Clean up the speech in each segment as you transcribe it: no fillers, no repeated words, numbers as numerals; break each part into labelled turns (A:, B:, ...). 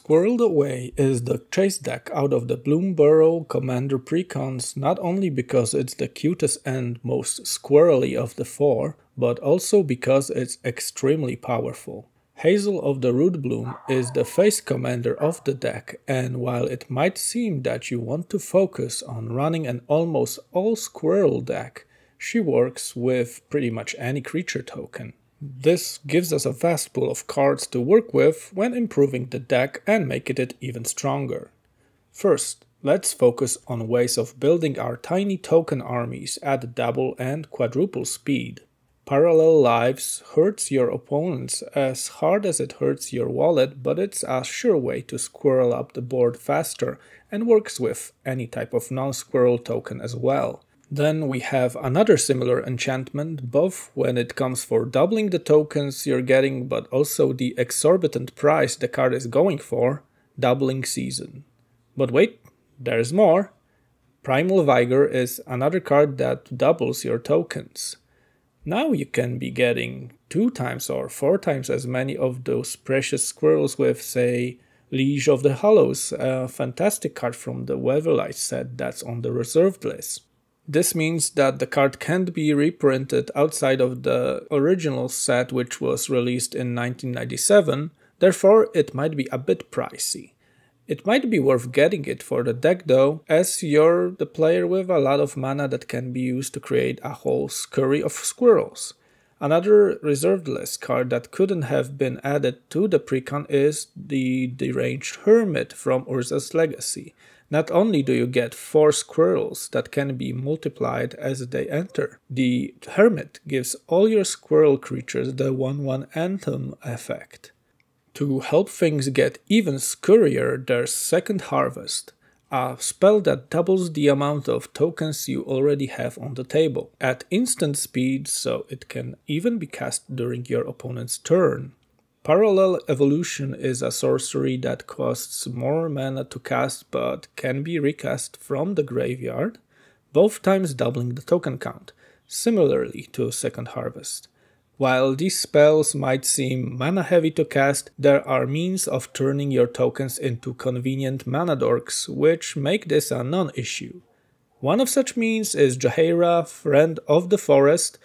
A: Squirreled Away is the chase deck out of the Bloomburrow Commander precons, not only because it's the cutest and most squirrely of the four, but also because it's extremely powerful. Hazel of the Rootbloom is the face commander of the deck, and while it might seem that you want to focus on running an almost all squirrel deck, she works with pretty much any creature token. This gives us a vast pool of cards to work with when improving the deck and making it even stronger. First, let's focus on ways of building our tiny token armies at double and quadruple speed. Parallel lives hurts your opponents as hard as it hurts your wallet, but it's a sure way to squirrel up the board faster and works with any type of non-squirrel token as well. Then we have another similar enchantment, both when it comes for doubling the tokens you're getting, but also the exorbitant price the card is going for, Doubling Season. But wait, there's more! Primal Vigor is another card that doubles your tokens. Now you can be getting 2 times or 4 times as many of those precious squirrels with, say, Liege of the Hollows, a fantastic card from the Weatherlight set that's on the reserved list. This means that the card can't be reprinted outside of the original set, which was released in 1997, therefore it might be a bit pricey. It might be worth getting it for the deck though, as you're the player with a lot of mana that can be used to create a whole scurry of squirrels. Another reserved list card that couldn't have been added to the precon is the Deranged Hermit from Urza's Legacy. Not only do you get 4 squirrels that can be multiplied as they enter, the Hermit gives all your squirrel creatures the 1/1 Anthem effect. To help things get even scurrier, there's Second Harvest, a spell that doubles the amount of tokens you already have on the table, at instant speed, so it can even be cast during your opponent's turn. Parallel Evolution is a sorcery that costs more mana to cast but can be recast from the graveyard, both times doubling the token count, similarly to Second Harvest. While these spells might seem mana heavy to cast, there are means of turning your tokens into convenient mana dorks, which make this a non-issue. One of such means is Jaheira, Friend of the Forest.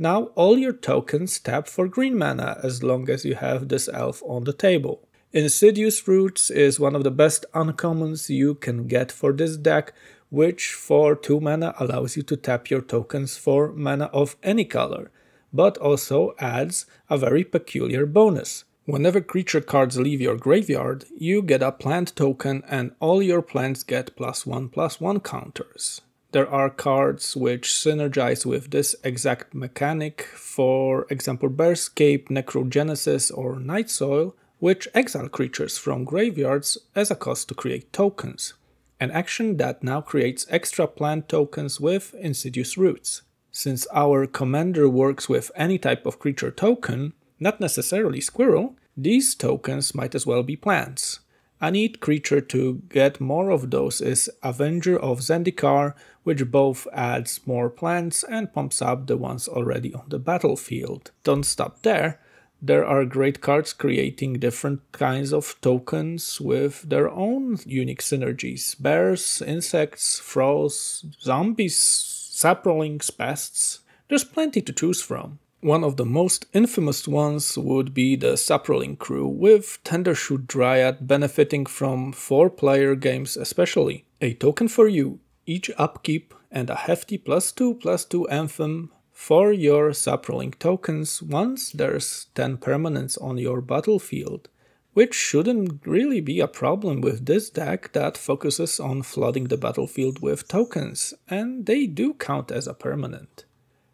A: Now all your tokens tap for green mana as long as you have this elf on the table. Insidious Roots is one of the best uncommons you can get for this deck, which for 2 mana allows you to tap your tokens for mana of any color, but also adds a very peculiar bonus. Whenever creature cards leave your graveyard, you get a plant token and all your plants get +1/+1 counters. There are cards which synergize with this exact mechanic, for example Bearscape, Necrogenesis or Night Soil, which exile creatures from graveyards as a cost to create tokens, an action that now creates extra plant tokens with Insidious Roots. Since our commander works with any type of creature token, not necessarily squirrel, these tokens might as well be plants. A neat creature to get more of those is Avenger of Zendikar, which both adds more plants and pumps up the ones already on the battlefield. Don't stop there. There are great cards creating different kinds of tokens with their own unique synergies. Bears, insects, thralls, zombies, saplings, pests. There's plenty to choose from. One of the most infamous ones would be the Sapling crew, with Tendershoot Dryad benefiting from 4-player games especially. A token for you, each upkeep, and a hefty +2/+2 anthem for your Sapling tokens once there's 10 permanents on your battlefield, which shouldn't really be a problem with this deck that focuses on flooding the battlefield with tokens, and they do count as a permanent.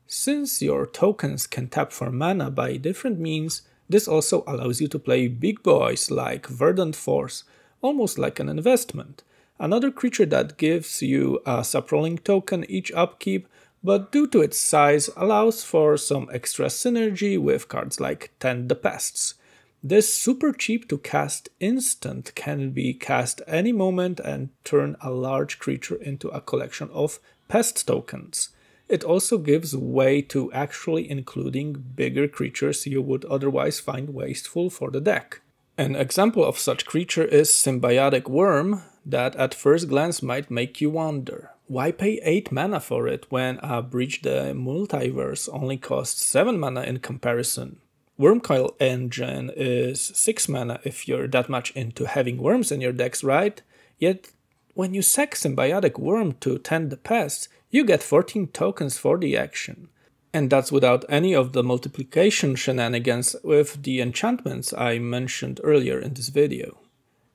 A: Since your tokens can tap for mana by different means, this also allows you to play big boys like Verdant Force, almost like an investment. Another creature that gives you a Sapling token each upkeep, but due to its size allows for some extra synergy with cards like Tend the Pests. This super cheap to cast instant can be cast any moment and turn a large creature into a collection of pest tokens. It also gives way to actually including bigger creatures you would otherwise find wasteful for the deck. An example of such creature is Symbiotic Worm, that at first glance might make you wonder, why pay 8 mana for it when a Breach the Multiverse only costs 7 mana in comparison? Wormcoil Engine is 6 mana if you're that much into having worms in your decks, right? Yet, when you sack Symbiotic Worm to tend the pests, you get 14 tokens for the action. And that's without any of the multiplication shenanigans with the enchantments I mentioned earlier in this video.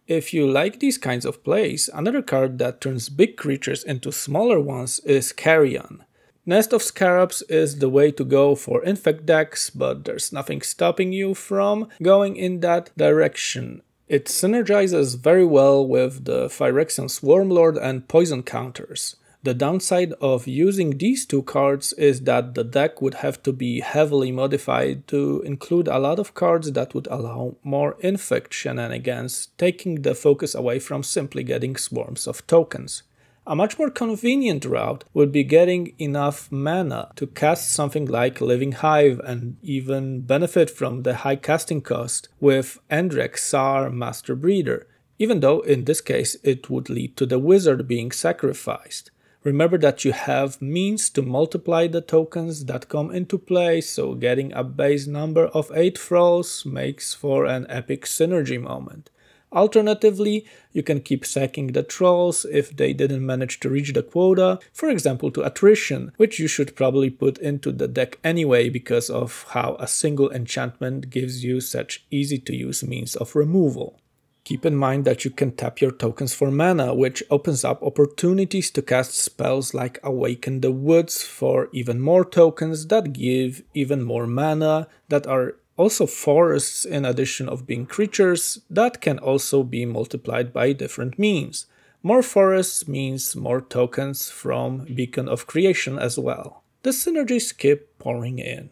A: If you like these kinds of plays, another card that turns big creatures into smaller ones is Carrion. Nest of Scarabs is the way to go for infect decks, but there's nothing stopping you from going in that direction. It synergizes very well with the Phyrexian Swarmlord and Poison counters. The downside of using these two cards is that the deck would have to be heavily modified to include a lot of cards that would allow more infect shenanigans, taking the focus away from simply getting swarms of tokens. A much more convenient route would be getting enough mana to cast something like Living Hive and even benefit from the high casting cost with Endrek Sar Master Breeder, even though in this case it would lead to the wizard being sacrificed. Remember that you have means to multiply the tokens that come into play, so getting a base number of 8 thralls makes for an epic synergy moment. Alternatively, you can keep sacking the trolls if they didn't manage to reach the quota, for example to attrition, which you should probably put into the deck anyway because of how a single enchantment gives you such easy to use means of removal. Keep in mind that you can tap your tokens for mana, which opens up opportunities to cast spells like Awaken the Woods for even more tokens that give even more mana, that are also forests in addition of being creatures that can also be multiplied by different means. More forests means more tokens from Beacon of Creation as well. The synergies keep pouring in.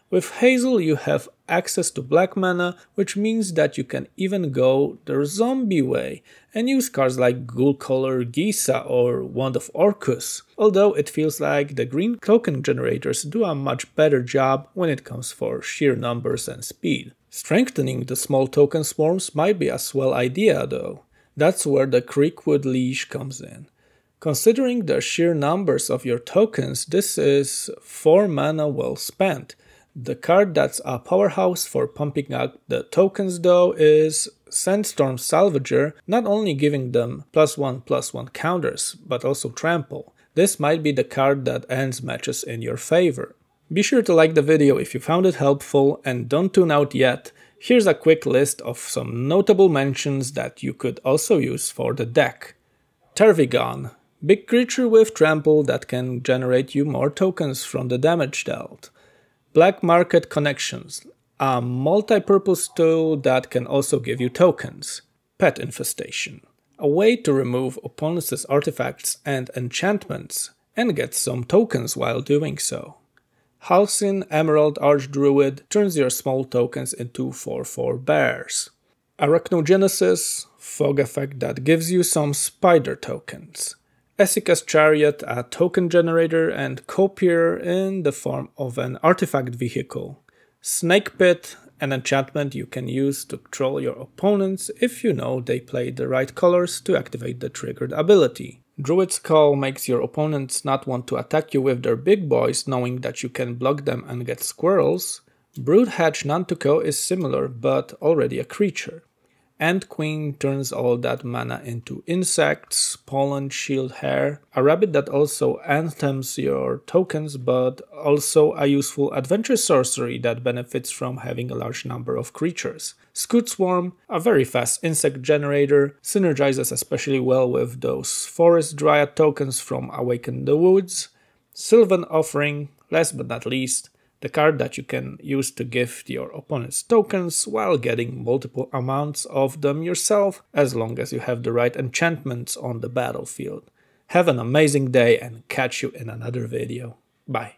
A: With Hazel you have access to black mana, which means that you can even go the zombie way and use cards like Ghoul-Color Gisa or Wand of Orcus, although it feels like the green token generators do a much better job when it comes for sheer numbers and speed. Strengthening the small token swarms might be a swell idea though. That's where the Creekwood Leash comes in. Considering the sheer numbers of your tokens, this is 4 mana well spent. The card that's a powerhouse for pumping up the tokens though is Sandstorm Salvager, not only giving them +1/+1 counters, but also trample. This might be the card that ends matches in your favor. Be sure to like the video if you found it helpful and don't tune out yet. Here's a quick list of some notable mentions that you could also use for the deck. Tervigon, big creature with trample that can generate you more tokens from the damage dealt. Black Market Connections, a multi-purpose tool that can also give you tokens. Pet Infestation, a way to remove opponents' artifacts and enchantments and get some tokens while doing so. Halcyon Emerald Archdruid turns your small tokens into 4/4 bears. Arachnogenesis, fog effect that gives you some spider tokens. Esika's Chariot, a token generator and copier in the form of an artifact vehicle. Snake Pit, an enchantment you can use to troll your opponents if you know they play the right colors to activate the triggered ability. Druid's Call makes your opponents not want to attack you with their big boys, knowing that you can block them and get squirrels. Broodhatch Nantuko is similar, but already a creature. Ant Queen turns all that mana into insects, pollen, shield hair, a rabbit that also anthems your tokens, but also a useful adventure sorcery that benefits from having a large number of creatures. Scoot Swarm, a very fast insect generator, synergizes especially well with those Forest Dryad tokens from Awaken the Woods. Sylvan Offering, last but not least, the card that you can use to gift your opponent's tokens while getting multiple amounts of them yourself, as long as you have the right enchantments on the battlefield. Have an amazing day and catch you in another video. Bye.